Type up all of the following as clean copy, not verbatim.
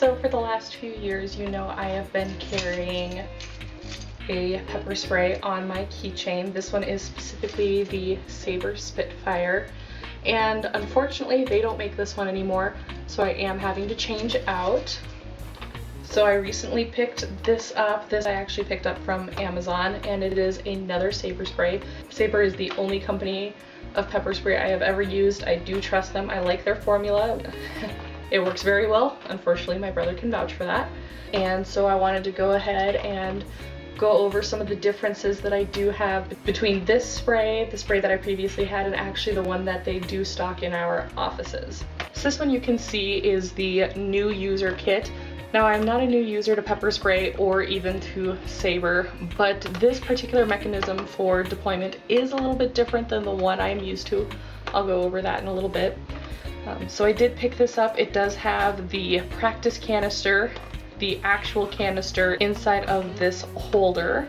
So for the last few years, you know, I have been carrying a pepper spray on my keychain. This one is specifically the SabreRed Spitfire, and unfortunately they don't make this one anymore, so I am having to change it out. So I recently picked this up. This I actually picked up from Amazon, and it is another Sabre spray. Sabre is the only company of pepper spray I have ever used. I do trust them. I like their formula. It works very well. Unfortunately, my brother can vouch for that. And so I wanted to go ahead and go over some of the differences that I do have between this spray, the spray that I previously had, and actually the one that they do stock in our offices. So this one you can see is the new user kit. Now, I'm not a new user to pepper spray or even to Sabre, but this particular mechanism for deployment is a little bit different than the one I'm used to. I'll go over that in a little bit. So I did pick this up. It does have the practice canister, the actual canister inside of this holder.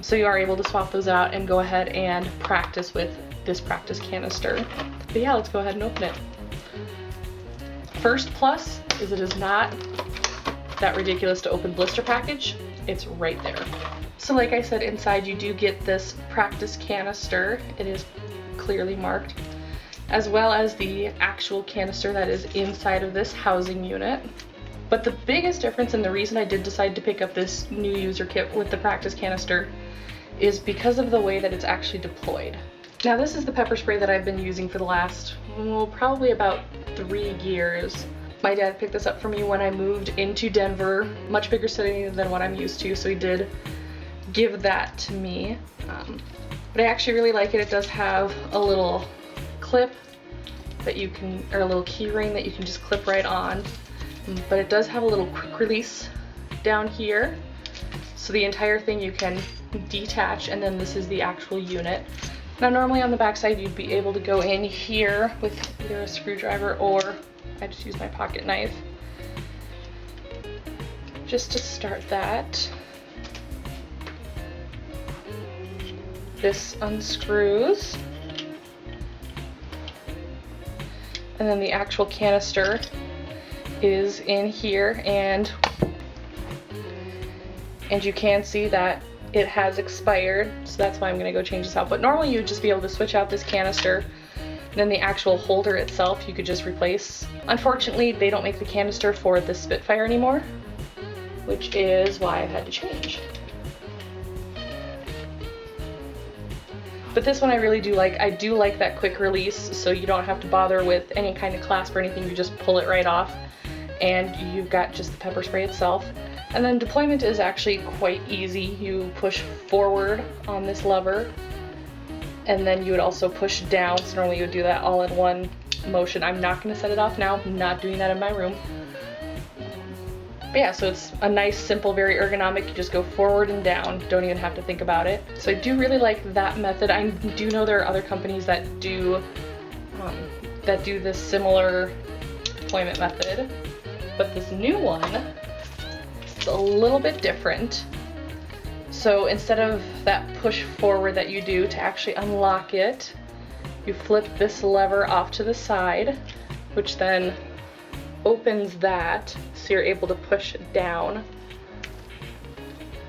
So you are able to swap those out and go ahead and practice with this practice canister. But yeah, let's go ahead and open it. First plus is it is not that ridiculous to open blister package. It's right there. So like I said, inside you do get this practice canister. It is clearly marked, as well as the actual canister that is inside of this housing unit. But the biggest difference, and the reason I did decide to pick up this new user kit with the practice canister, is because of the way that it's actually deployed. Now, this is the pepper spray that I've been using for the last, probably about 3 years. My dad picked this up for me when I moved into Denver, much bigger city than what I'm used to, so he did give that to me. But I actually really like it. It does have a little clip that you can, or a little key ring that you can just clip right on. But it does have a little quick release down here. So the entire thing you can detach, and then this is the actual unit. Now normally on the back side you'd be able to go in here with either a screwdriver, or I just use my pocket knife just to start that. This unscrews, and then the actual canister is in here, and you can see that it has expired, so that's why I'm gonna go change this out. But normally you'd just be able to switch out this canister, and then the actual holder itself you could just replace. Unfortunately, they don't make the canister for the Spitfire anymore, which is why I've had to change. But this one I really do like. I do like that quick release, so you don't have to bother with any kind of clasp or anything. You just pull it right off, and you've got just the pepper spray itself. And then deployment is actually quite easy. You push forward on this lever, and then you would also push down. So normally you would do that all in one motion. I'm not going to set it off now. I'm not doing that in my room. But yeah, so it's a nice, simple, very ergonomic. You just go forward and down. Don't even have to think about it. So I do really like that method. I do know there are other companies that do this similar deployment method, but this new one is a little bit different. So instead of that push forward that you do to actually unlock it, you flip this lever off to the side, which then opens that, so you're able to push down.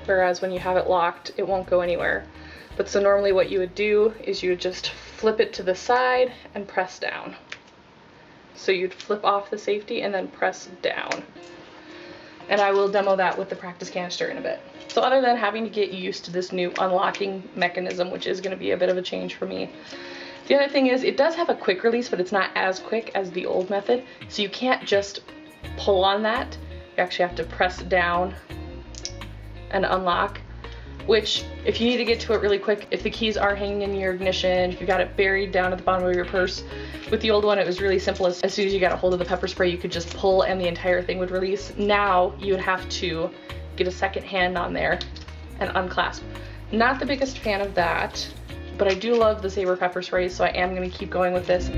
Whereas when you have it locked, it won't go anywhere. But so normally what you would do is you would just flip it to the side and press down. So you'd flip off the safety and then press down. And I will demo that with the practice canister in a bit. So other than having to get used to this new unlocking mechanism, which is going to be a bit of a change for me, the other thing is it does have a quick release, but it's not as quick as the old method. So you can't just pull on that. You actually have to press down and unlock, which if you need to get to it really quick, if the keys are hanging in your ignition, if you got it buried down at the bottom of your purse, with the old one it was really simple. As soon as you got a hold of the pepper spray, you could just pull and the entire thing would release. Now you would have to get a second hand on there and unclasp. Not the biggest fan of that, but I do love the Sabre pepper spray, so I am going to keep going with this.